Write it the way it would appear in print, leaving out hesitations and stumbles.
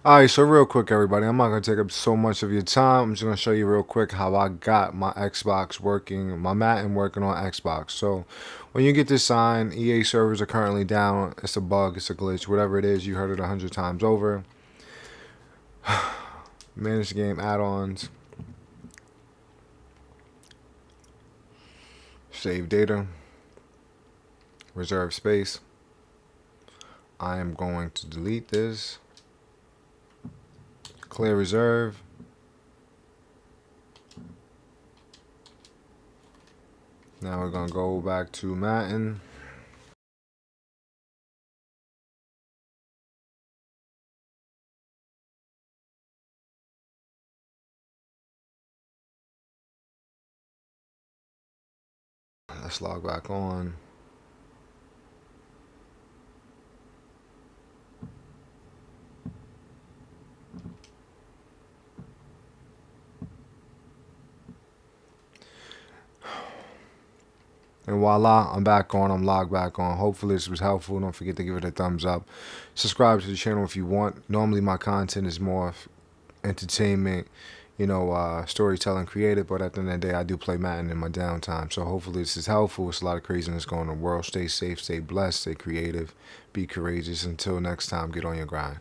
Alright, so real quick, everybody, I'm not going to take up so much of your time. I'm just going to show you real quick how I got my Xbox working, my Madden working on Xbox. So, when you get this sign, EA servers are currently down. It's a bug, it's a glitch, whatever it is, you heard it 100 times over. Manage the game add-ons, save data, reserve space. I am going to delete this, clear reserve. Now we're going to go back to Madden. Let's log back on. And voila, I'm back on. I'm logged back on. Hopefully this was helpful. Don't forget to give it a thumbs up. Subscribe to the channel if you want. Normally my content is more entertainment, storytelling, creative. But at the end of the day, I do play Madden in my downtime. So hopefully this is helpful. It's a lot of craziness going on in the world. Stay safe, stay blessed, stay creative, be courageous. Until next time, get on your grind.